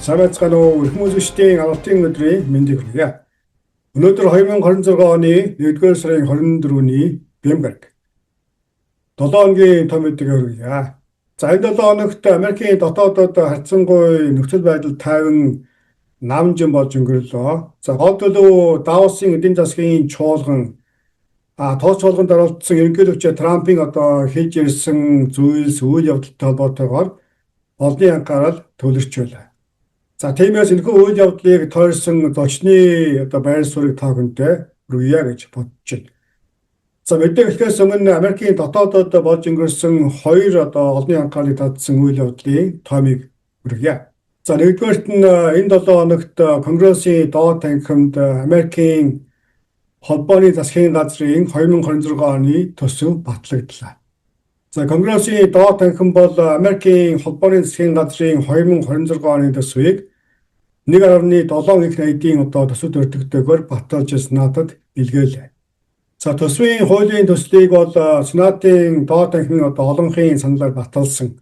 Самбайцгаана уу Их авалтын өдрийн мэндийг хүргье. Өнөөдөр 2026 оны 1-р сарын 24-ний Бэмберг 7 хоногийн том мэдээг хүргье. За энэ 7 хоногт Америкийн дотоодод харьцангуй нөхцөл байдал тайван намжин болж өнгөрлөө. За гол төлөв Давосын эдийн засгийн чуулган тооц чуулганд оролцсон ерөнхийлөгч Трампын хийж ирсэн зүйлс үйл явдалтай холбоотойгоор олонний анхаарал төвлөрч байлаа. За тиймээс энэхүү үйл явдлыг тойрсон зочны байр суурийг та бүхэндээ хүргье гэж бодож байна. За мэдээ эхлэхээс өмнө Америкийн дотоодод болж өнгөрсөн хоёр олонний анхаарлыг татсан үйл явдлын томыг хүргье. За нэгдүгээрт нь энэ 7 хоногт Конгрессийн доод танхимд Америкийн холбооны засгийн газрын 2026 оны төсөв батлагдлаа. За Конгрессийн доод танхим бол Америкийн холбооны засгийн газрын 2026 оны төсвийг 1.7 их найдын төсөв төртөгдөөгөөр баталж Сенатад илгээлээ. За төсвийн хуулийн төслийг бол Сенатын доод танхимын олонхын саналаар баталсан.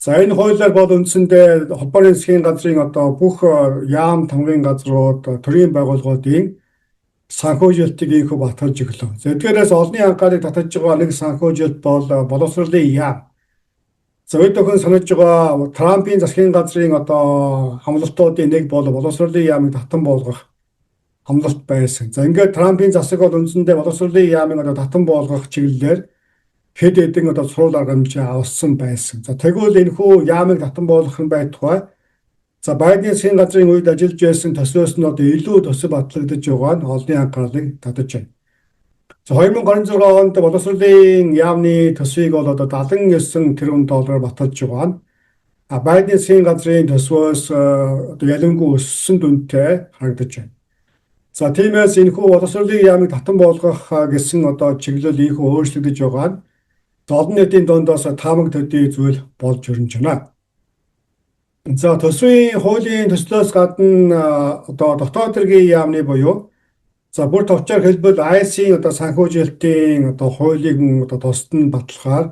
За энэ хуулиар бол үндсэндээ холбооны засгийн газрын бүх яам тамгын газрууд, төрийн байгууллагуудын санхүүжилтийг инхүү баталж өглөө. За эдгээрээс олонний анхаарлыг татаж байгаа нэг санхүүжилт бол боловсролын яам. За бид өхөн санаж байгаа Трампын засгийн газрын хамлалтуудын нэг бол боловсролын яамыг татан болгох хамлалт байсан. За ингээд Трампын засаг бол үндсэндээ боловсролын яамыг татан болгох чиглэлээр хэд хэдэн сурвал арга хэмжээ авсан байсан. За тэгвэл энэхүү яамыг татан болгох нь байтугай. За Байдны засгийн газрын үед ажиллаж байсан төсвөөс нь илүү төсөв батлагдаж байгаа нь олонний анхаарлыг татаж байна. За 2026 онд боловсролын яамны төсвийг бол $79 тэрбум баталж байгаа нь Байдны засгийн газрын төсвөөс ялангуй өссөн дүнтэй харагдаж байна. За тиймээс энэхүү боловсролын яамыг татан болгох гэсэн чиглэл ийхүү өөрчлөгдөж байгаа нь олон нийтийн дундаас таамаг төдий зүйл болж өрнөж байна. За төсвийн хуулийн төслөөс гадна дотоод хэргийн яамны буюу бүр товчоор хэлбэл ICE-ийн санхүүжилтийн хуулийг тусад нь батлахаар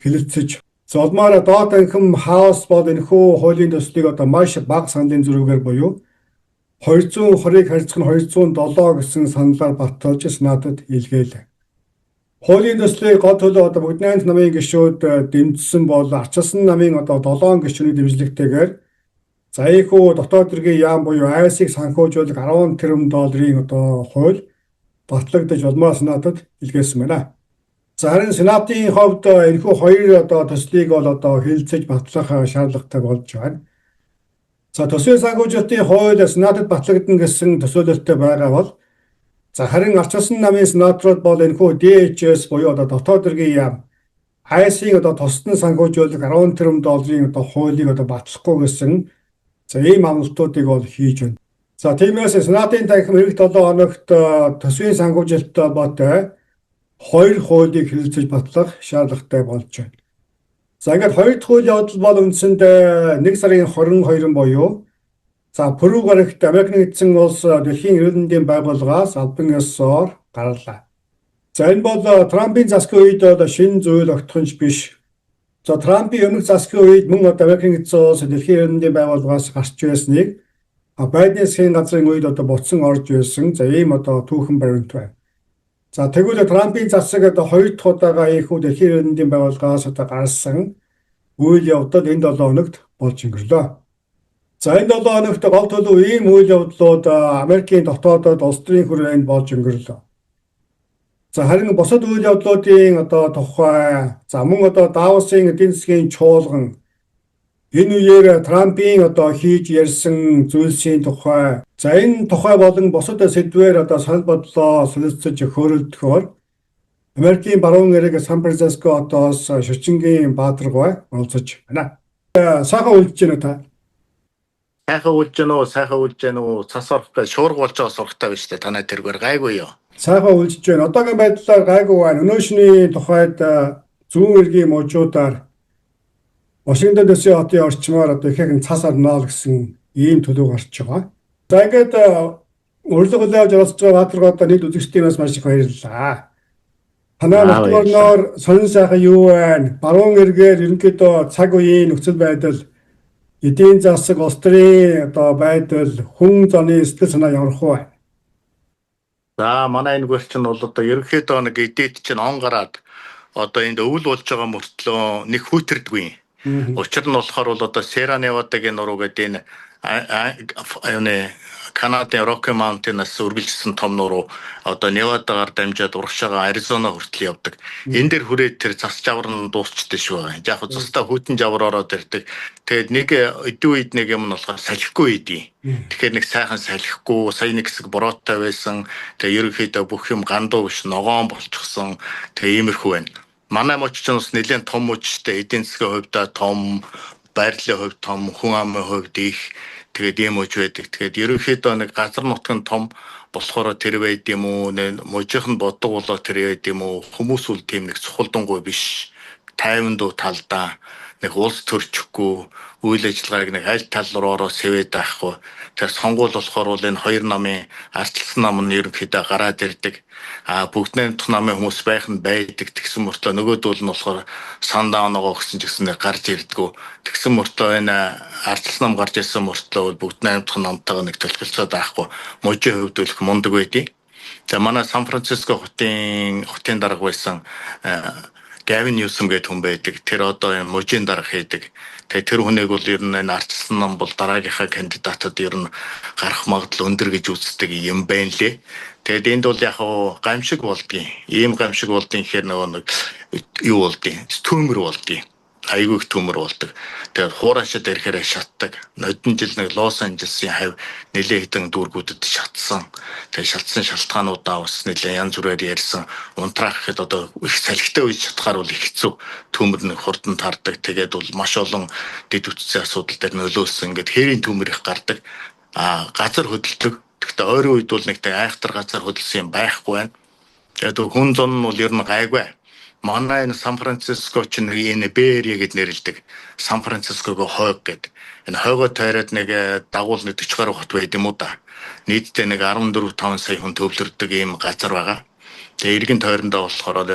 хэлэлцэж золмоор доод танхим хаус бол энэхүү хуулийн төслийг маш бага саналын зүрүүгээр буюу 220-ыг харьцах нь 207 гэсэн саналаар баталж Сенатад илгээлээ. Хуулийн төслийг гол төлөв бүгд найрамд намын гишүүд дэмжсэн бол арчилсан намын 7 гишүүний дэмжлэгтэйгээр за ийхүү дотоод хэргийн яам буюу ICE-ийг санхүүжүүлэх $10 тэрбум хууль батлагдаж улмаа Сенатад илгээсэн байна. За харин Сенатын хувьд энэхүү хоёр төслийг бол хэлэлцэж батлах шаардлагатай болж байна. За төсвийн санхүүжилтийн хууль Сенатад батлагдана гэсэн төсөөлөлтөй байгаа бол за харин арчилсан намын сенаторууд бол энэхүү DHS буюу дотоод хэргийн яам ICE-ийг тусад нь санхүүжүүлэх $10 тэрбум хуулийг батлахгүй гэсэн ийм амлалтуудыг бол хийж байна. За тиймээс Сенатын танхим эх 7 хоногт төсвийн санхүүжилттэй холбоотой хоёр хуулийг хэлэлцэж батлах шаардлагатай болж байна. За ингээд хоёр дахь үйл явдал бол үндсэндээ 1 сарын 22 буюу пүрэв гарагт Америкийн эзэн улс дэлхийн эрүүл мэндийн байгууллагаас албан ёсоор гарлаа. За энэ бол Трампын засгийн үед шинэ зүйл огтхонч биш. За Трампын өмнөх засгийн үед мөн Америкийн эзэн улс дэлхийн эрүүл мэндийн байгууллагаас гарч байсныг Байдны засгийн газрын үед буцсан орж байсан. За ийм түүхэн баримт байна. За тэгвэл Трампын засаг хоёр дахь удаага ийхүү дэлхийн эрүүл мэндийн байгууллагаас гарсан үйл явдал энэ 7 хоногт болж өнгөрлөө. За энэ 7 хоногт гол төлөв ийм үйл явдлууд Америкийн дотоодод улс төрийн хүрээнд болж өнгөрлөө. За харин бусад үйл явдлуудын тухай мөн Давосын эдийн засгийн чуулган энэ үеэр Трампын хийж ярьсан зүйлсийн тухай энэ тухай болон бусад сэдвээр санал бодлоо солилцож хөөрөлдөхөөр Америкийн баруун эрэг Сан Франциско шүчингийн баатаргай оролцож байна. Сайхан үлдэж байна та. Сайхан үлж гэнэ үү? Цас орох гэж шуурга болж байгаа сургатай байна шүү дээ. Танай тэргээр гайгүй юу? Сайхан үлдэж байна. Одоогийн байдлаар гайгүй байна. Өнөөшний тухайд зүүн эргийн мужуудаар Вашингтон дэсийн хотын орчмоор ихээхэн цас орно гэсэн ийм төлөв гарч байгаа. За ингээд урилга хүлээж оролцож байгаа баатаргууд нийт үзэгчдээс маш их баярлалаа. Танай нотгорноор сонин сайхан юу байна? Баруун эргээр ерөнхийдөө цаг үеийн нөхцөл байдал эдийн засаг, улс төрийн одоо байдал, хүн заны сэтгэл санаа ямар хөө? За манай энэ гэр чинь бол одоо ерөнхийдөө нэг эдээд чинь он гараад одоо энд өвөл болж байгаа мөртлөө нэг хүйтэрдгүй. Учир нь болохоор бол одоо Sierra Nevada-гийн нуруу гэдэг энэ юуны Канадын Rocky Mountain-аас үргэлжлсэн том нуруу одоо Невадагаар дамжаад урагшаага Аризона хүртэл явдаг. Энэ дээр хүрээд тэр цас жавар нь дуусчихдээ шүү. Яг хөө цастаа хүйтэн жавар ороод ирдэг. Тэгээд нэг өдөө үед нэг юм нь болохоор салхихгүй идэв. Тэгэхээр нэг сайхан салхихгүй, сая нэг хэсэг бороотой байсан. Тэгээд ерөнхийдөө бүх юм гандуу биш, ногоон болчихсон. Тэгээд иймэрхүү байна. Манай мөч ч бас нэлээд том мөчтэй, эдийн засгийн хувьдаа том, байрлалын хувьд том, хүн амын хувьд их. Тэгээд ийм мөч байдаг. Тэгээд ерөнхийдөө нэг газар нутгийн том болохоор тэр байд юм уу, мужийнх нь бодог болоо тэр байд юм уу, хүмүүс үл тийм нэг цухалдангуй биш. Тайван дуу талдаа нэг улс төрчихгүй, үйл ажиллагааг нэг аль тал руу сэвээд байхгүй. Тэгэхээр сонгуул болохоор энэ хоёр намын ардчилсан нам нь ерөнхийдөө гараад ирдэг. Бүгд найрамдах намын хүмүүс байх нь байдаг. Тэгсэн мөртлөө нөгөөдөл нь болохоор сандааногоо гэсэн ч гэсэн гарч ирдэггүй. Тэгсэн мөртлөө энэ ардчилсан нам гарч ирсэн мөртлөө бүгд найрамдах намтайгаа нэг төлөвлөцөөд байхгүй. Мужийн хувьд их мундаг байдیں۔ За манай Сан Франциско хотын дарга байсан Gavin Newsom гэдэг хүн байдаг. Тэр одоо энэ мужийн дарга хийдэг. Тэгээ тэр хүнийг бол ер нь энэ ардчилсан нам бол дараагийнхаа кандидатад ер нь гарах магадлал өндөр гэж үздэг юм байна лээ. Тэгээд энд бол яг гамшиг болдгийн. Ийм гамшиг болдгийн гэхээр нөгөө нэг юу болдгийн? Төмөр болдгийн. Айгүй их төмөр болдог. Тэгээд хуурашид ирэхээр шатдаг. Нодон жил нэг Лос Анжелесийн хавь нэлээд хэдэн дүүргүүдэд шатсан. Тэгээд шалтсан шалтгаануудаа бас нэлээд янз бүрээр ярьсан. Унтраах гэхэд одоо их салхитай үе шатгаар бол их хэцүү. Төмөр нэг хурдан тардаг. Тэгээд бол маш олон дэд үтцийн асуудал дээр нөлөөлсөн. Ингээд хэрийн төмөр их гардаг. Газар хөдөлдөг. Гэхдээ ойрын үед бол нэг айхтар газар хөдөлсөн юм байхгүй байна. Тэгээд хүн зам нь бол ер нь гайгүй. Манай энэ Сан Франциско ч нэг энэ Бэриа гэд нэрлэдэг. Сан Франциского хойг гэд. Энэ хойгоо тойроод нэг дагуул нэг 40 гаруй хот байд юм уу да. Нийтдээ нэг 14-5 сая хүн төвлөрдөг ийм газар байгаа. Тэгээ эргэн тойрондоо болохоор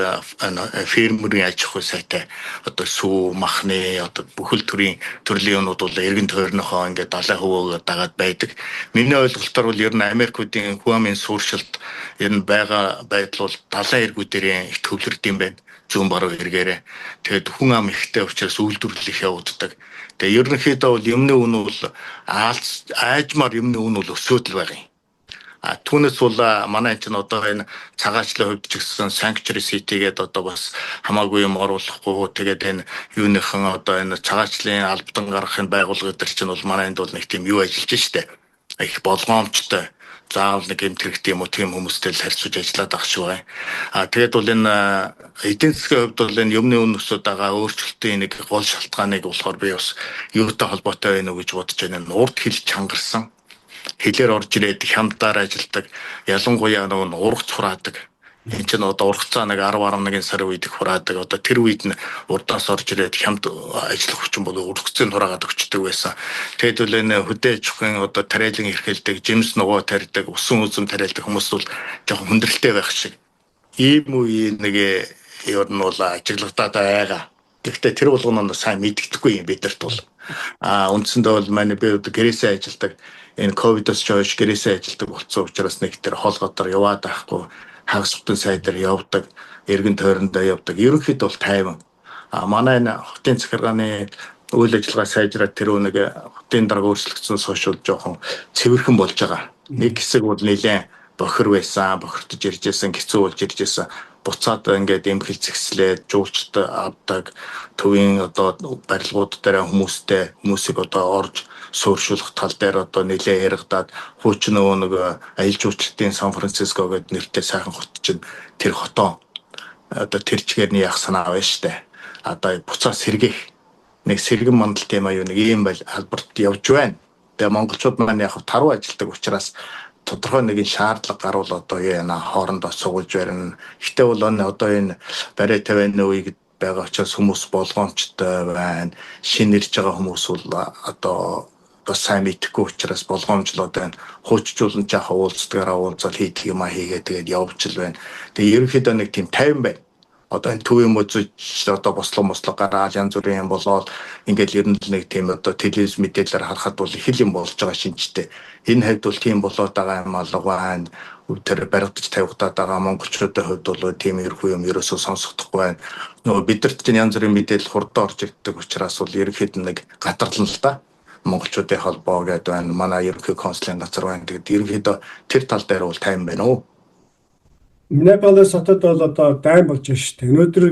фермерийн аж ахуй сайтай одоо сүү, махны одоо бүхэл төрлийн юмнууд бол эргэн тойрнохоо ингээд далай хөвөөгөө дагаад байдаг. Миний ойлголтоор бол ер нь Америкуудын Хуамын сууршилт ер нь байгаа байдал бол далайн эргүүдэрээ их төвлөрд юм байна. Зүүн баруун эргээрээ. Тэгээд хүн ам ихтэй учраас үйлдвэрлэлийнхээ уддаг. Тэгээ ерөнхийдөө бол юмны үн бол аажмаар юмны үн бол өсөөд л байгаа юм. Түүнээс бол манай чинь одоо энэ цагаачлалын хувьд ч гэсэн sanctuary city гэдэг одоо бас хамаагүй юм оруулахгүй. Тэгээд энэ юуныхан одоо энэ цагаачлалын албадан гаргахын байгууллага гэдэг чинь бол манай энд бол нэг тийм юу ажиллаж штэ. Их болгоомжтой. Заавал нэг юм хэрэгтэй юм уу тийм хүмүүстэй л харьцуулж ажиллаад ах шиг байна. Тэгээд бол энэ эдийн засгийн хувьд бол энэ юмны үн өсөд байгаа өөрчлөлтийн нэг гол шалтгааныг болохоор би бас юутай холбоотой байна уу гэж бодож байна. Урд хил чангарсан. Хэлээр орж ирээд хямдаар ажилдаг. Ялангуяа нөгөө ургац хураадаг. Энэ ч одоо ургацаа нэг 10-11 сарын үед их хураадаг. Одоо тэр үед нь урдаас орж ирээд хямд ажиллах хүчин бол ургацын хураагаад өгчдөг байсан. Тэгэд бол энэ хөдөө аж ахуйн одоо тариалан эрхэлдэг, жимс ногоо тарьдаг, усан үзэм тариалдаг хүмүүс бол жоохон хүндрэлтэй байх шиг. Ийм үе нэг ер нь бол ажиглагдаад байгаа. Гэхдээ тэр болгоноос сайн мэддэхгүй юм бидэрт бол. Үндсэндээ бол манай би гэрээсээ ажилдаг. Энэ ковидос чойш гэрээсээ ажилдаг болсон учраас нэг тэр хоолготоор яваад байхгүй. Хагас хотын сайдаар явдаг, эргэн тойрондоо явдаг. Ерөнхийдөө бол тайван. Манай энэ хотын захиргааны үйл ажиллагаа сайжраад тэр нэг хотын дарга өөрчлөгдсөнөөс хойш бол жоохон цэвэрхэн болж байгаа. Нэг хэсэг бол нэлээд бохир байсан, бохирдож ирж байсан, хэцүү болж ирж байсан. Буцаад ингээд эмхэл зэгслээд жуулчд авдаг төвийн одоо барилгууд дээр хүмүүсийг одоо орж сууршуулах тал дээр одоо нэлээд яригадаад хуучин нэг аялал жуулчлалын Сан Франциско гэдэг нэртэй сайхан хот чинь тэр хотоо одоо тэр чигээрний яах санаа байна штэ. Одоо буцаа сэргийх нэг сэргэн мандал тийм аюу нэг ийм албарт явж байна. Тэгээ монголчууд маань яг таруу ажилдаг учраас тодорхой нэгэн шаардлага гарвал одоо яана хоорондоо сугуулж барина. Гэтэ бол одоо энэ барай 50-ны үед байгаа учраас хүмүүс болгоомжтой байна. Шинэ ирж байгаа хүмүүс бол одоо бас сайн мэдхгүй учраас болгоомжлоод байна. Хуучжуулан жаахан уулздагаараа уулзал хийдэг юм хийгээд тэгээд явж л байна. Тэгээ ерөнхийдөө нэг тийм тайван байна. Одоо энэ төвийн мужид одоо бослого гараад янз бүрийн юм болоод ингээд ер нь л нэг тийм одоо телевиз мэдээлэлээр харахад бол их юм болж байгаа шинжтэй. Энэ хэвд бол тийм болоод байгаа юм алга байна. Тэр баригдаж тавигдаад байгаа монголчуудын хувьд бол тиймэрхүү юм ерөөсөө сонсохдохгүй байна. Нөгөө бидэрт чинь янз бүрийн мэдээлэл хурдан орж ирдэг учраас бол ерөнхийд нэг гатарлан л та. Монголчуудын холбоо гэдэг байна. Манай ерөнхий консулын газар байна. Тэгээд ерөнхийдөө тэр тал дээр бол тайван байна уу? Миннеаполис хотод бол одоо дайм болж байна шүү дээ. Өнөөдөр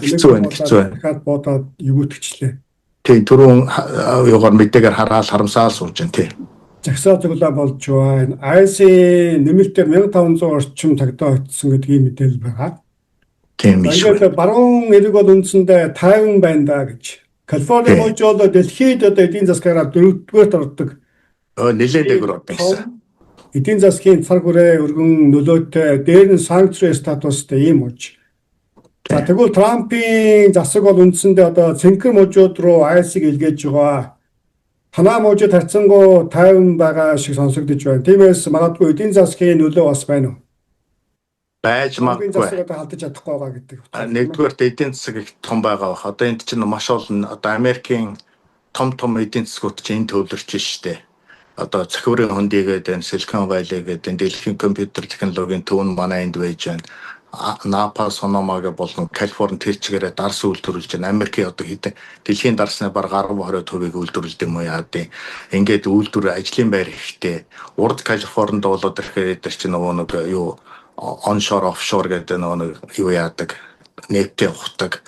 хэцүү байна. дахиад бодоод югүйтгчлээ. Тий, түрүүн юугаар мэдээгээр харамсаал сууж байна тий. Загсаа цуглаа болж байна. IC нэмэлтээр 1500 орчим тагтаа очсон гэдгийг мэдээлэл байгаа. Тийм биш. Тэгээд баруун эрэг бол үндсэндээ тайван байна да гэж. Калифорни мужид бол дэлхийд одоо эдийн засгаараа 4-р ордог. Нэлээд дээгүүр ордог гэсэн. Эдийн засгийн цар хүрээ өргөн нөлөөтэй дээр нь санкцийн статустай ийм муж. За тэгвэл Трампын засаг бол үндсэндээ одоо цэнхэр мужууд руу IC-г илгээж байгаа. Танаа мужид харьцангуй тайван байгаа шиг сонсогдож байна. Тиймээс магадгүй эдийн засгийн нөлөө бас байна уу? Байж магадгүй. Засаг одоо халдаж чадахгүй байгаа гэдэг. Нэгдүгээрт эдийн засаг их том байгаа бах. Одоо энд чинь маш олон одоо Америкийн том эдийн засгууд чинь энэ төвлөрч штэ. Одоо цахиурын хөндийгээд энэ Silicon Valley гэдэг энэ дэлхийн компьютер технологийн төв нь манай энд байж байна. Napa Sonoma болон Калифорни тэр чигээрээ дарс үйлдвэрлэж байна. Америкийн одоо хэдэн дэлхийн дарсны бараг 10-20% үйлдвэрлэдэг юм уу яа дээ. Ингээд үйлдвэр ажлын байр ихтэй. Урд Калифорнид болоод ирэхээр дээр чинь нөгөө нэг юу onshore offshore гэдэг нөгөө юу яадаг. Нефтээ ухдаг.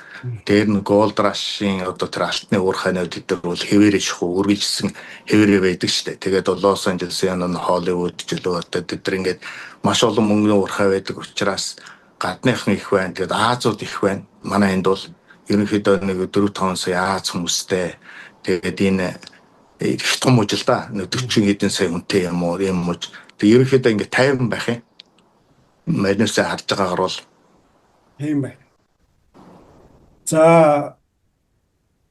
Дээр нь gold rush-ийн одоо тэр алтны уурхайнууд дээр бол хэвээрээ шахуу үргэлжсэн хэвээрээ байдаг штэ. Тэгээд Лос Анжелесийн Холливуд жилөө одоо тэр ингээд маш олон мөнгөний уурхай байдаг учраас гадныхан их байна. Тэгээд Азууд их байна. Манай энд бол ерөнхийдөө нэг 4-5 сая Аз хүмүүстэй. Тэгээд энэ их том мужи л да. 40 хэдэн сая хүнтэй юм уу юм муж. Тэгээд ерөнхийдөө ингээд тайван байх юм. Манайсаа харж байгаагаар бол ийм байна. За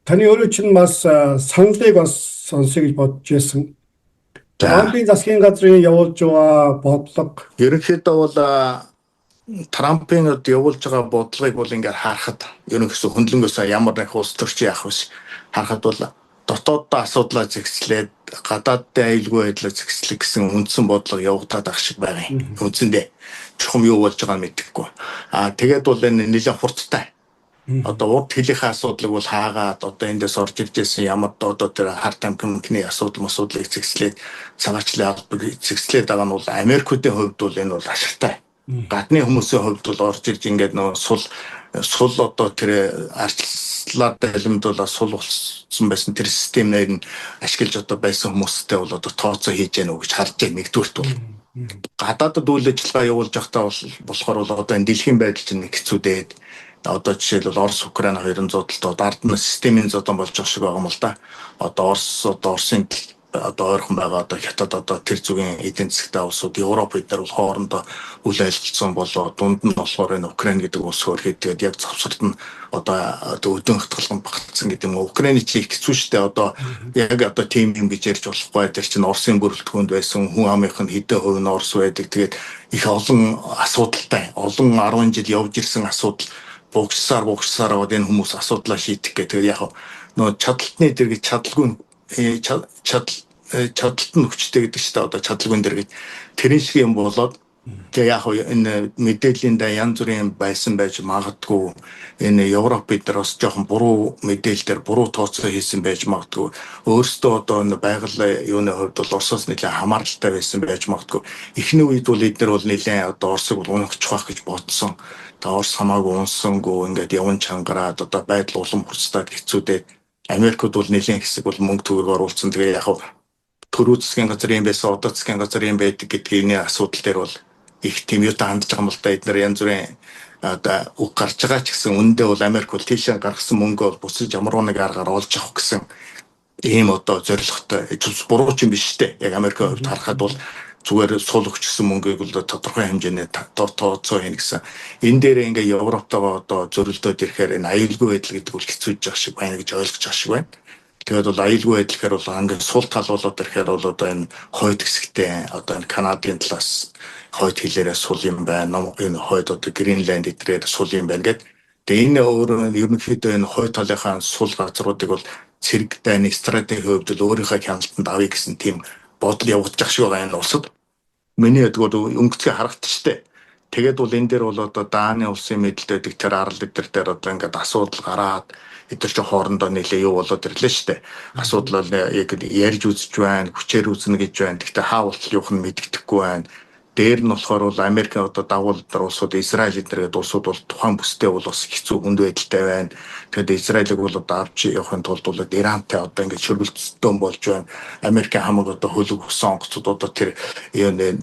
таны өөрөө чинь бас саналыг бас сонсъё гэж бодож байсан. Трампын засгийн газрын явуулж байгаа бодлого ерөнхийдөө бол Трампын явуулж байгаа бодлогыг бол ингээд харахад ерөнхийдөө хөндлөнгөөс ямар нэг улс төрч яах вэ? Харахад бол дотооддоо асуудлаа зэгслээд гадаадтай аюулгүй байдлаа зэгслэх гэсэн үндсэн бодлого явагдаад ах шиг байгаа юм. Үндсэндээ чухам юу болж байгааг мэдэхгүй. Тэгээд бол энэ нэлээд хурдтай. Одоо урд хэлийнхээ асуудлыг бол хаагаад одоо эндээс орж ирж байсан ямар одоо тэр харт амтны асуудлыг зэгслээд цагаачлалын албаг зэгслээд байгаа нь бол Америкуудын хувьд бол энэ бол ашигтай. Гадны хүмүүсийн хувьд бол орж ирж ингээд нөө сул одоо тэр арчлаар далимдуулаад сул болсон байсан тэр системээр нь ашиглаж одоо байсан хүмүүстэй бол одоо тооцоо хийж яах уу гэж харж байгаа нэгдүгürt бол гадаадд үйл ажиллагаа явуулж байхдаа болохоор бол одоо энэ дэлхийн байдал чинь хэцүүдээд одоо жишээлбэл Орос Украин хоёрын зодтолтод ард нь системийн зодон болж байгаа шиг байгаа юм л да. Одоо Оросын одоо ойрхон байгаа одоо Хятад одоо тэр зүгийн эдийн засгтай улсууд Европ эдгээр бол хоорондоо үйл ажилласан болоо дунд нь болохоор энэ Украин гэдэг улс хөрхэд тэгээд яг завсарт нь одоо өдөн хатгалан багтсан гэдэг юм. Украины чи их хэцүү шттэ одоо яг одоо тим юм гэж ярьж болохгүй. Тэр чинь Оросын бүрэлдэхүүнд байсан хүн амынх нь хэдэн хувь нь Орос байдаг. Тэгээд их олон асуудалтай олон 10 жил явж ирсэн асуудал бугсаар аваад энэ хүмүүс асуудлаа шийдэх гэх. Тэгээд яг нөө чадалтны дэрэг чадалгүй чадалт нь хүчтэй гэдэг чинь одоо чадалгүй дэр гэж тэрэн шиг юм болоод тэгээ яг энэ мэдээллийн да янз бүрийн байсан байж магадгүй энэ Европ дээр бас жоохон буруу мэдээлэлээр буруу тооцоо хийсэн байж магадгүй өөрсдөө одоо энэ байгалийн юуны хувьд бол Оросоос нэлээд хамааралтай байсан байж магадгүй эхний үед бол эдгээр бол нэлээд одоо Оросыг бол унахчих واخ гэж бодсон. Орос хамаагүй унсангүй ингээд явн чангараад одоо байдал улам хурцтаад хэцүүдээ Америкууд бол нэлийн хэсэг бол мөнгө төгрөг оруулсан. Тэгээ яг төрөө засгийн газар юм байсан, одоо засгийн газар юм байдаг гэдгийн асуудал дээр бол их тийм юу та хандж байгаа юм л да. Эдгээр янз бүрийн одоо үг гарч байгаа ч гэсэн үндэ бол Америк бол тийшээ гаргасан мөнгө бол буцаж ямар нэг аргаар олж авах гэсэн ийм одоо зорилготой буруу ч юм биш үү? Яг Америкийн хувьд харахад бол зүгээр сул өгчсөн мөнгийг бол тодорхой хэмжээний тооцоо хийнэ гэсэн. Энэ дээр ингээ Европтойгоо одоо зөрөлдөөд ирэхээр энэ аюулгүй байдал гэдэг бол хэцүүж байгаа шиг байна гэж ойлгож байгаа шиг байна. Тэгээд бол аюулгүй байдал гэхээр бол ингээ сул тал болоод ирэхээр бол одоо энэ хойд хэсэгтэй одоо энэ Канадын талаас хойд хилээрээ сул юм байна. Энэ хойд одоо Гринланд эдрээр сул юм байна гэд Тэгээ энэ өөрөө ерөнхийдөө энэ хой талынхаа сул газруудыг бол цэрэг дайны стратегийн хувьд л өөрийнхөө хяналтанд авъя гэсэн тийм бодол явагдаж шиг байгаа энэ улсад. Миний ядгаар өнгөцгөө харагдчих штэ. Тэгээд бол энэ дээр бол одоо Дааны улсын мэдлэлтэй тэр арал эдэр дээр одоо ингээд асуудал гараад эдгээр чи хоорондоо нэлээ юу болоод ирлээ штэ. Асуудал бол яг ярьж үзэж байна, хүчээр үзнэ гэж байна. Гэхдээ хаавал юух нь мэддэхгүй байна. Дээр нь болохоор бол Америк одоо дагуул дээр улсууд Израиль эднэргээд улсууд бол тухайн бүстэй бол бас хэцүү хүнд байдалтай байна. Тэгэхээр Израилийг бол одоо авч явахын тулд бол Ирантай одоо ингээд шөргөлцөлтөө болж байна. Америкийн хамаг одоо хөлөг өсөн онгоцууд одоо тэр энэ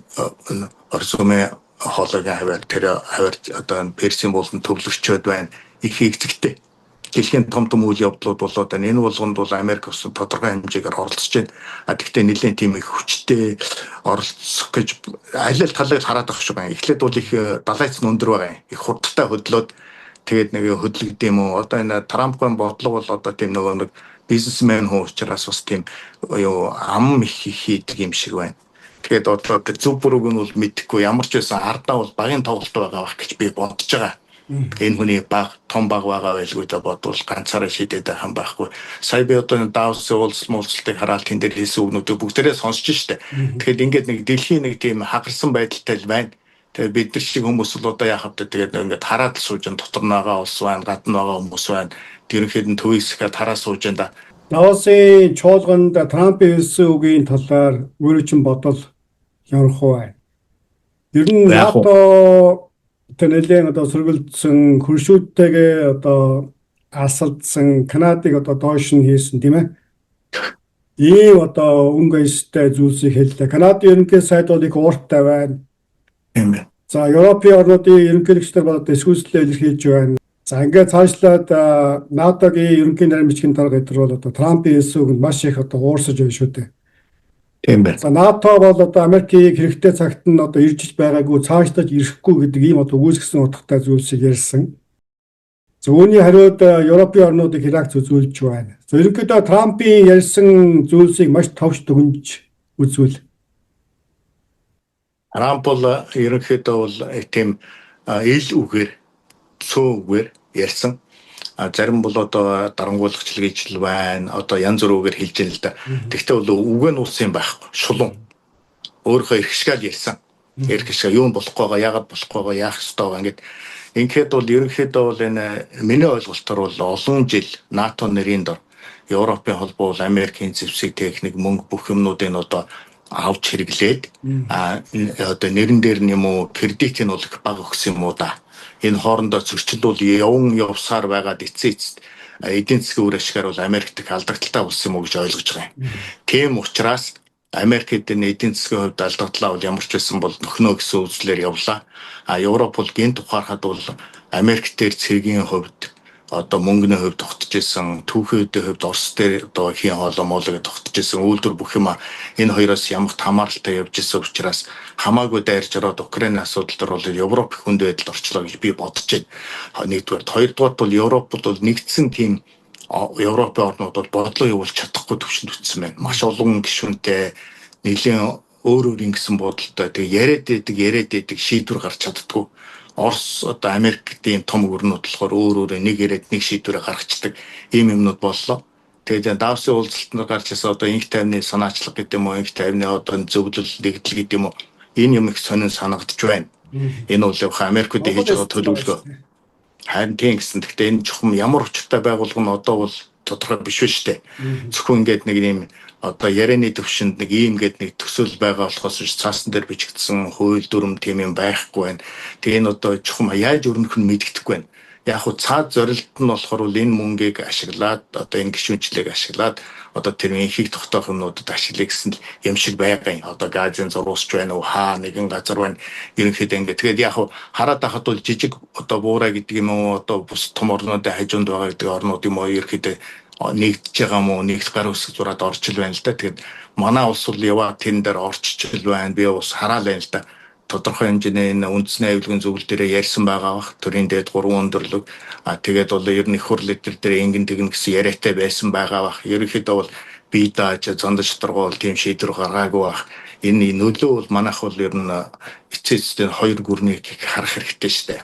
орсомын хоолойгийн хавар тэр хавар одоо Персийн болон төвлөгчөд байна. Их хэцэгтэй. Дэлхийн том үйл явдлууд болоод байна. Энэ болгонд бол Америк ус тодорхой хэмжээгээр оролцож байна. Гэхдээ нэлээд тийм их хүчтэй оролцох гэж аль талыг хараад байх шиг байна. Эхлээд бол их далайц нь өндөр байгаа юм. Их хурдтай хөдлөөд тэгээд нэг хөдлөгдөм үү. Одоо энэ Трампын бодлого бол одоо тийм нэг бизнесмен хүн учраас бас тийм юу ам их хийдэг юм шиг байна. Тэгээд одоо зөв бүрүүг нь бол мэдэхгүй ямар ч байсан ардаа бол багийн тоглолт байгаа байх гэж би бодож байгаа. Энэ хүний том баг байгаа байлгүй да бодвол ганцаараа шийдээд байх юм байхгүй. Сая би одоо Давсын уулзалтыг хараад тэн дээр хэлсэн үгнүүдийг бүгдээрээ сонсч штэ. Тэгэхээр ингээд нэг дэлхийн нэг тийм хагарсан байдалтай л байна. Тэгээд бид нар шиг хүмүүс л одоо яах вэ? Тэгээд ингээд хараад л сууж дотор байгаа улс байна, гадна байгаа хүмүүс байна. Тэрнхэд нь төвөөсгээд хараад сууж энэ. Давсын чуулганд Трампын хэлсэн үгийн талаар өөрөө чинь бодол ярих уу? Ер нь НАТО тэнэлэн одоо сөргөлдсөн хөршүүдтэйгээ одоо асалдсан Канадыг одоо доош нь хийсэн тийм ээ. Ийм одоо өнгө эстэй зүйлсийг хэллээ. Канадын ерөнхий сайд бол их ууртай байна. За Европын орнуудын ерөнхийлөгчдөр болоод эсвэлслээ илэрхийлж байна. За ингээд цаашлаад НАТОгийн ерөнхий нарийн бичгийн дарга эдгээр бол одоо Трампын хэлсэн үгэнд маш их одоо уурсаж байна шүү дээ. Тийм байна. За НАТО бол одоо Америкийг хэрэгтэй цагт нь одоо иржиж байгаагүй цаашлаж ирэхгүй гэдэг ийм одоо үүсгэсэн утгатай зүйлсийг ярьсан. За үүний хариуд Европын орнуудыг Ирак үзүүлж байна. За ерөнхийдөө Трампын ярьсан зүйлсийг маш товч дүгнж үзвэл Трамп бол ерөнхийдөө бол тийм ил үгээр цөө үгээр ярьсан. Зарим бол одоо дарангуулагчл гэж л байна. Одоо янз бүрээр хэлж байна л да. Тэгвэл бол үгээ нь уусан юм байхгүй. Шулуун. Өөрөө эрхшгаал ярьсан. Эрхшгаа юу болохгүй байгаа, яагаад болохгүй байгаа, яах ёстой байгаа ингээд. Ингээд бол ерөнхийдөө бол энэ миний ойлголтоор бол олон жил НАТО нэрийн дор Европын холбоо бол Америкийн зэвсэг техник мөнгө бүх юмнуудыг одоо авч хэрэглээд одоо нэрэн дээр нь юм уу кредит нь бол их бага өгсөн юм уу да. Энэ хоорондоо зөрчил бол явсаар байгаад эцээц эдийн засгийн үр ашгаар бол Америкт алдагдaltaй болсон юм уу гэж ойлгож байгаа юм. Тийм учраас Америкт энэ эдийн засгийн хувьд алдагдлаа бол ямар ч байсан бол нөхнөө гэсэн үзлээр явлаа. Европ бол гинт ухаарахад бол Америк дээр цэгийн хувьд одоо мөнгөний хувьд тогтож исэн, түүхийн хувьд Орос дээр одоо хийн хоолой моолог тогтож исэн, үйлдвэр бүх юм энэ хоёроос ямагт хамааралтай явж исэн учраас хамаагүй дайрч ороод Украины асуудал дээр бол Европ хүнд байдалд орчлоо гэж би бодож байна. Нэгдүгээр, хоёрдугаар бол Европ бол нэгдсэн тийм Европын орнууд бол бодлоо явуулж чадахгүй төвшөнд үтсэн байна. Маш олон гишүүнтэй нэлийн өөр ингэсэн бодолтой тэгээ яриад идэг шийдвэр гарч чаддгүй. Орос одоо Америкийн том гүрнүүд болохоор өөр нэг яриад нэг шийдвэрээ гаргацдаг ийм юмнууд боллоо. Тэгээд Давсын уулзалтанд гарч ирсэн одоо инх тайвны санаачлаг гэдэг юм уу, инх тайвны одоо зөвлөл нэгдэл гэдэг юм уу, энэ юм их сонин санагдж байна. Энэ бол Америкт хийж байгаа төлөвлөгөө. Харин тийм гэсэн. Гэхдээ энэ чухам ямар учиртай байгуулга нь одоо бол тодорхой биш шүү дээ. Зөвхөн ингээд нэг юм одоо ярианы төвшөнд нэг ийм гээд нэг төсөөл байгаа болохоос цаасан дээр бичигдсэн хууль дүрм тийм юм байхгүй байна. Тэгээ энэ одоо чухам яаж өрнөх нь мэддэхгүй байна. Яг хуу цаад зорилт нь болохоор энэ мөнгийг ашиглаад одоо энэ гишүүнчлийг ашиглаад одоо тэр инхийг тогтоох юмнуудад ашиглая гэсэн юм шиг байгаа юм. Одоо газын зурусч байна уу, нэгэн газар байна. Ерөнхийдөө ингээд тэгээд яг хуу хараад байхад бол жижиг одоо буурай гэдэг юм уу, одоо бус том орнуудын хажуунд байгаа гэдэг орнууд юм уу ерөнхийдөө нэгдэж байгаа мó нэгт гар үсэг зураад орж ил байна л да. Тэгээд манай улс бол яваад тэн дээр орчиж ил байна. Би бас хараал байна л да. Тодорхой хэмжээний энэ үндэсний аюулгын зөвлөл дээр ярьсан байгаа бах. Төрийн дээд 3 өндөрлөг. Тэгээд бол ер нь их хурл эдэр дээр ингэн тэгнэ гэсэн яриатай байсан байгаа бах. Ерөнхийдөө бол бие дааж зондож торгоол тийм шийдвэр гаргаагүй бах. Энэ нөлөө бол манайх бол ер нь эцээстэй хоёр гүрнийг харах хэрэгтэй шүү дээ.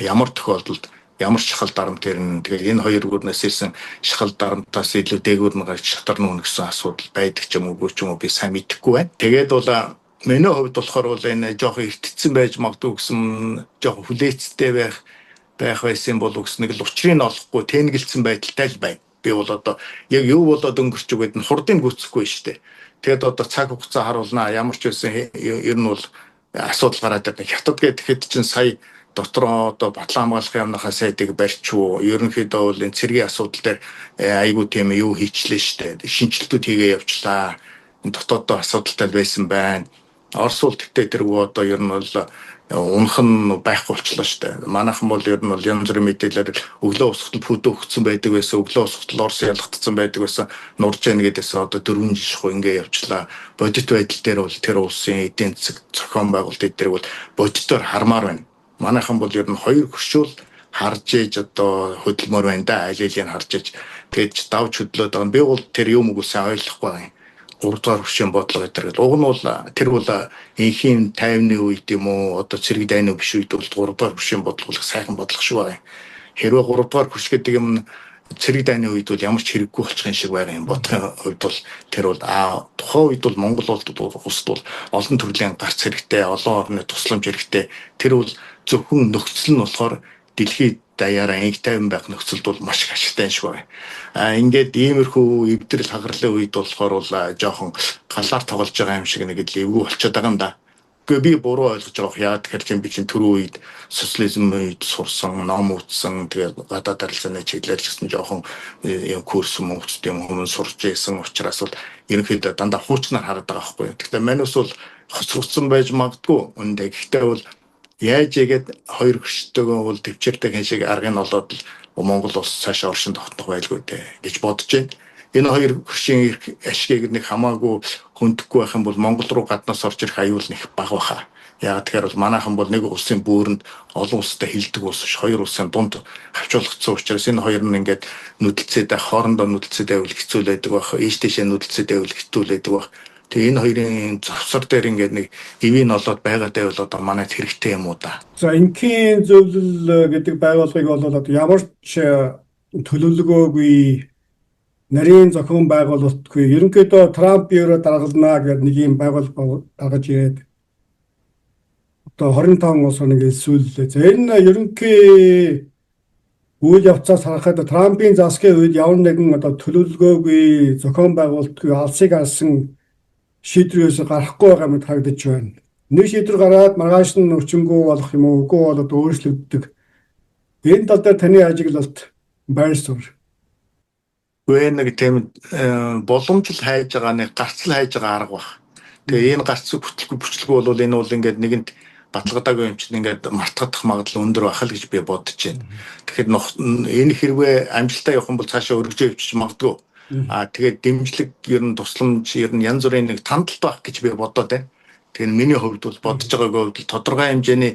Ямар тохиолдолд ямар шахал дарамт ирнэ. Тэгээд энэ хоёр гүрнээс ирсэн шахал дарамтаас илүү дээгүүр нь гарч шатар нүүн гэсэн асуудал байдаг ч юм уу би сайн мэдэхгүй байна. Тэгээд бол миний хувьд болохоор бол энэ жоохон эртцсэн байж магадгүй гэсэн жоохон хүлээцтэй байх байсан бол нэг л учрыг олохгүй тэнэгэлсэн байдалтай л байна. Би бол одоо яг юу болоод өнгөрч өгөөд нь хурдыг гүцэхгүй шүү дээ. Тэгээд одоо цаг хугацаа харуулнаа. Ямар ч байсан ер нь бол асуудал гараад байгаа. Хятад гэхэд чинь сая дотроо одоо батлан хамгаалахын яамнахаа сайдыг барьчуу. Ерөнхийдөө бол энэ цэргийн асуудал дээр айгүй тийм юу хийчлээ шүү дээ. Шинжилтүүд хийгээ явчлаа. Энэ дотооддоо асуудалтай байсан байна. Орос улс тэгтээ тэргүй одоо ер нь бол унах нь байхгүй болчихлоо шүү дээ. Манайхан бол ер нь бол янз бүрийн мэдээлэлээр өглөө усгтал пүдөө өгсөн байдаг байсан, өглөө усгтал Орос ялгдсан байдаг байсан. Нурж яана гэдээс одоо 4 жил шахуу ингээ явчлаа. Бодит байдал дээр бол тэр улсын эдийн засаг зохион байгуулалт дээр бол бодитоор хармаар байна. Манайхан бол ер нь хоёр хөшөөл харж ээж одоо хөдөлмөр байна да. Аль алийг харж ээж тэгж давж хөдлөөд байгаа. Би бол тэр юм үгүйсэн ойлгохгүй байна. 3 дугаар хөшийн бодлого гэдэг. Уг нь бол тэр бол инхийн 50-ны үед юм уу одоо цэрэг дайны биш үед бол 3 дугаар хөшийн бодлого сайхан бодлого шүү байна. Хэрвээ 3 дугаар хөш гэдэг юм цэрэг дайны үед бол ямар ч хэрэггүй болчих юм шиг байгаа юм. Бодлогын хувьд бол тэр бол тухайн үед бол Монгол улсад бол олон төрлийн гарц хэрэгтэй, олон орны тусламж хэрэгтэй. Тэр бол зөвхөн нөхцөл нь болохоор дэлхийд даяараа инх тайван байх нөхцөлд бол маш их ашигтай шүү байна. Ингээд иймэрхүү эвдрэл хагарлын үед болохоор бол жоохон галаар тоглож байгаа юм шиг нэг л эвгүй болчиход байгаа юм да. Гэхдээ би буруу ойлгож байгаа. Яа тэгэхээр би чинь түрүү үед социализм үед сурсан, ном үзсэн, тэгээд гадаад харилцааны чиглэлээр гэсэн жоохон юм курс мөнгөд юм хүмүүс сурч байсан учраас бол ерөнхийдөө дандаа хуучнаар хараад байгаа байхгүй. Гэхдээ манус бол хоцрогдсон байж магадгүй. Үндэ гэхдээ бол яаж игээд хоёр хөштэйгөө бол төвчээртэй хэн шиг аргыг нь олоод Монгол улс цаашаа оршин тогтнох байлгүй дээ гэж бодож байна. Энэ хоёр хөшийн ашгийг нэг хамаагүй хөндөхгүй байх юм бол Монгол руу гаднаас орж ирэх аюул нэг бага баха. Яг тэгэхээр бол манайхан бол нэг улсын бүүрэнд олон улстай хилдэг улс биш, хоёр улсын дунд хавчуулгдсан учраас энэ хоёр нь ингээд нүдэлцээд хоорондоо нүдэлцээд байвал хэцүүлээдэг байх, ийш тийшээ нүдэлцээд байвал хэцүүлээдэг байх. Тэгээ энэ хоёрын завсар дээр ингээд нэг эвийн олоод байгаадаа бол одоо манайд хэрэгтэй юм уу да. За инхийн зөвлөл гэдэг байгууллагыг бол одоо ямар ч төлөвлөгөөгүй нарийн зохион байгуулалтгүй ерөнхийдөө Трамп бюро даргалнаа гэдэг нэг юм байгууллага гаргаж ирээд одоо 25 улс орныг элсүүллээ. За энэ ерөнхий үйл явцаас харахад Трампын засгийн үед ямар нэгэн одоо төлөвлөгөөгүй зохион байгуулалтгүй алсыг алсан шийдвэрээс гарахгүй байгаа мэт харагдаж байна. Нэг шийдвэр гараад маргааш нь өчнгөө болох юм уу, үгүй болоод өөрчлөгддөг. Энэ тал дээр таны ажиглалт байр суурь. Вэ нэг тийм боломжтой хайж байгаа нэг гарцл хайж байгаа арга баг. Тэгээ энэ гарцыг бүтлгүй бол энэ бол ингээд нэгэнт баталгадаагүй юм чинь ингээд мартагдах магадлал өндөр байх л гэж би бодож байна. Тэгэхээр энэ хэрвээ амжилттай явах юм бол цаашаа өргөжөө явчих магадгүй. Тэгээд дэмжлэг ер нь тусламж ер нь янз бүрийн нэг тандалт байх гэж би бодоод байна. Тэгэхээр миний хувьд бол бодож байгаагүй хувьд тодорхой хэмжээний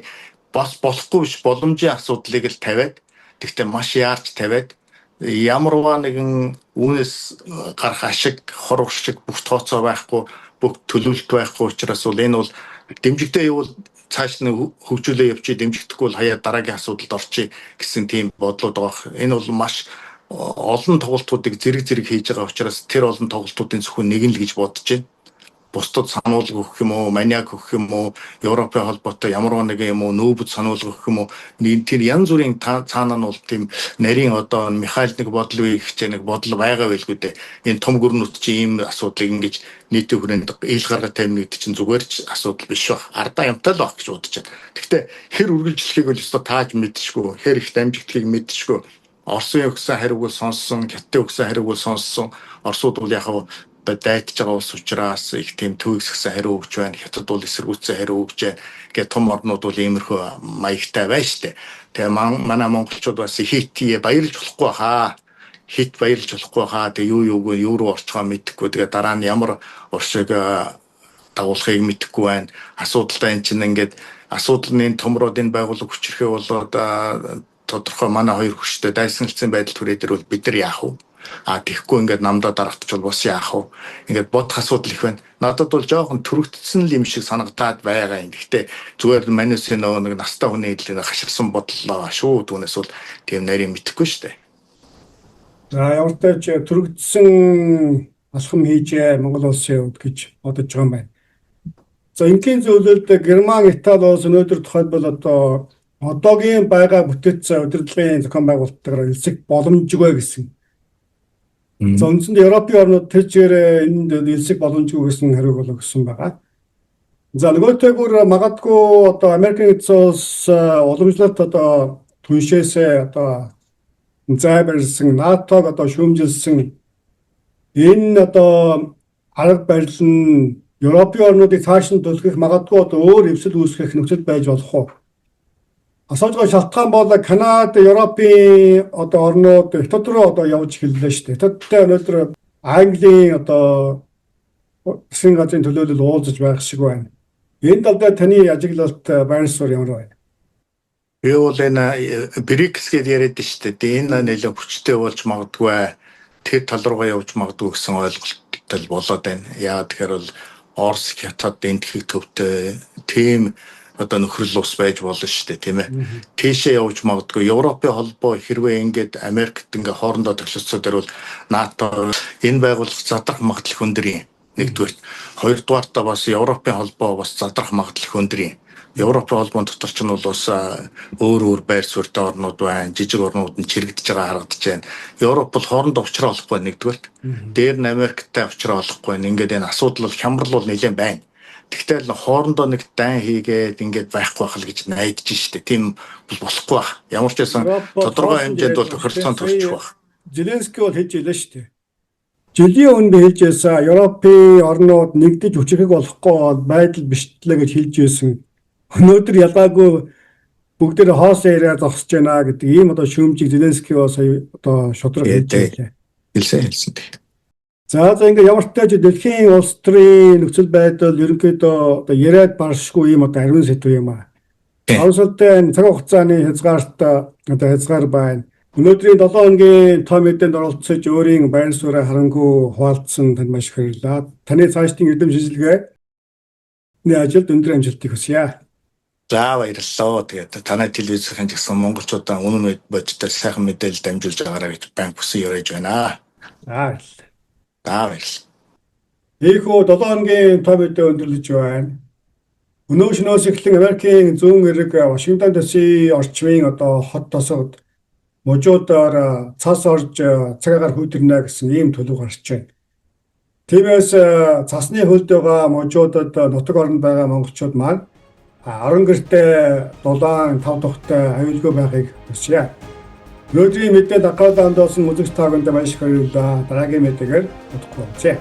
болохгүй биш боломжийн асуудлыг л тавиад тэгтээ маш яарч тавиад ямарваа нэгэн үүнээс гарах ашиг, хор уршиг бүх тооцоо байхгүй, бүх төлөвлөлт байхгүй учраас бол энэ бол дэмжигдээ явуул цааш нь хөгжүүлээ явчих, дэмжигдэхгүй бол хаяа дараагийн асуудалд орчих гэсэн тийм бодлоод байгаа. Энэ бол маш олон тоглолтуудыг зэрэг хийж байгаа учраас тэр олон тоглолтуудын зөвхөн нэг нь л гэж бодож байна. Бусдад сануулга өгөх юм уу, маниак өгөх юм уу, Европын холбоотой ямар нэг юм уу, нүүбэд сануулга өгөх юм уу, тэр янз бүрийн цаанаа нь бол тийм нарийн одоо Михаил нэг бодол үе ихтэй нэг бодол байгаа байлгүй дээ. Энэ том гүрнүүд чинь ийм асуудлыг ингэж нийтийн хүрээнд ил гаргаж тавина гэдэг чинь зүгээр ч асуудал биш баг. Ардаа юмтай л баг гэж бодож байна. Гэхдээ хэр үргэлжлэхийг бол өстой тааж мэдчихгүй, хэр их дамжигдлыг мэдчихгүй. Оросын өгсөн хариуг бол сонссон, Хятадын өгсөн хариуг бол сонссон. Оросууд бол яг дайтж байгаа улс учраас их тийм төвөгсгсөн хариу өгч байна. Хятад бол эсэргүүцсэн хариу өгч байна. Гэт том орнууд бол иймэрхүү маягтай байна штэ. Тэгээ манай монголчууд бас хитие баярлж болохгүй хаа. Хит баярлж болохгүй хаа. Тэгээ юу руу орчгоо мэдэхгүй. Тэгээ дараа нь ямар уршиг дагуулхыг мэдэхгүй байна. Асуудалтай энэ чинь ингээд асуудлын томроод энэ байгууллага хүчрэхээ болоод тодорхой манай хоёр хүчтэй дайсанлцсан байдал түрээ дээр бол бид нар яах вэ? Тэгэхгүй ингээд намдаа дарагдчихвал бас яах вэ? Ингээд бодох асуудал их байна. Надад бол жоохон төрөгдсөн л юм шиг санагдаад байгаа юм. Гэхдээ зүгээр манайсын нэг настай хүний хэлээр хаширсан бодлоо шүү. Түүнээс бол тийм нарийн мэдэхгүй шүү дээ. За ямар ч тач төрөгдсөн алхам хийжээ Монгол улсын хувьд гэж бодож байгаа юм байна. За ингийн зөвлөлд Герман, Итали улс өнөөдөр тухайлбал одоогийн байгаа бүтэц удирдлагын зохион байгуулалтаар элсэх боломжгүй гэсэн. За үндсэндээ Европын орнууд тэр чигээр энд элсэх боломжгүй гэсэн хариуг өгсөн байгаа. За нөгөөтэйгүр магадгүй Америкийн эзэн улс уламжлалт түншээсээ зайбарсан НАТОг шүүмжилсэн энэ арга барил нь Европын орнуудыг цааш нь түлхэх магадгүй өөр эвсэл үүсгэх нөхцөл байж болох уу? Асуужгаа шалтгаан бол Канада, Европын орнууд Хятад руу явж эхэллээ шүү дээ. Хятадтай өнөөдөр Английн засгийн газрын төлөөлөл уулзаж байх шиг байна. Энэ талаар таны ажиглалт байр суурь ямар байна? Би бол энэ БРИКС гэдээ яриад шүү дээ. Энэ нэлээд хүчтэй болж магадгүй тэр тал руугаа явж магадгүй гэсэн ойлголттой болоод байна. Яагаад тэгэхээр бол Орос, Хятад энд их төвтэй тийм нөхрөл ус байж болно шүү дээ, тийм ээ. Тийшээ явж магадгүй Европын холбоо хэрвээ ингээд Америкт ингээ хоорондоо төлөвлөсөөр бол НАТО энэ байгууллага задрах магадлал өндөр юм. Нэгдүгээр, хоёрдугаартаа бас Европын холбоо бас задрах магадлал өндөр юм. Европын холбоон дотор ч нь бол бас өөр байр суурьтай орнууд байна. Жижиг орнууд нь чирэгдэж байгаа харагдаж байна. Европ бол хоорондоо уулзраа олохгүй нэгдүгээр. Дээр нь Америктай уулзраа олохгүй. Ингээд энэ асуудал бол хямрал бол нэлээд байна. Тэгтэл хоорондоо нэг дан хийгээд ингээд байхгүй байх л гэж найдаж штэ. Тийм болохгүй байх. Ямар ч байсан тодорхой хэмжээнд бол тохиролцоон төрчих байх. Зеленский бол хэлж илээ штэ. Жилийн өмнө хэлж байсан Европын орнууд нэгдэж хүчрэх болохгүй байдал биштлээ гэж хэлж байсан. Өнөөдөр ялгаагүй бүгдээр хоосоо яриа зогсож байна гэдэг ийм шүүмжийг Зеленский сая шудраг хэлжээ. Хэлсэн. За ингээд ямар ч тач дэлхийн улс төрийн нөхцөл байдал ерөнхийдөө яриад баршгүй ийм ариун сэдв юм аа. Авсалтай цаг хугацааны хязгаар байна. Өнөөдрийн 7 хоногийн том мэдээнд оролцож өөрийн байр сууриа харангуй хуваалцсан танд маш их баярлалаа. Таны цаашдын эдэм шилжилгээ ажилд өндөр амжилтыг хүсье. За баярлалаа. Тэгээд танай телевизийн жигсэн монголчуудаа үнэн бодтой сайхан мэдээлэл дамжуулж байгаарай гэж банк хүсэн яриаж байна. За баярлалаа. Ийхүү 7 хоногийн том мэдээ өндөрлөж байна. Өнөө шөнөөс эхлэн Америкийн зүүн эрэг Вашингтон дэсийн орчмын хот тосгод мужуудаар цас орж цагаагаар хүйдэрнэ гэсэн ийм төлөв гарч байна. Тиймээс цасны хөлд байгаа мужуудад нутаг оронд байгаа монголчууд маань 10 гэртээ 7-5 тухтай аюулгүй байхыг хүсье. Өнөөдрийн мэдээ дагуулсан үзэгч та бүхэнд маш их баярлалаа. Дараагийн мэдээгээр уулзъя.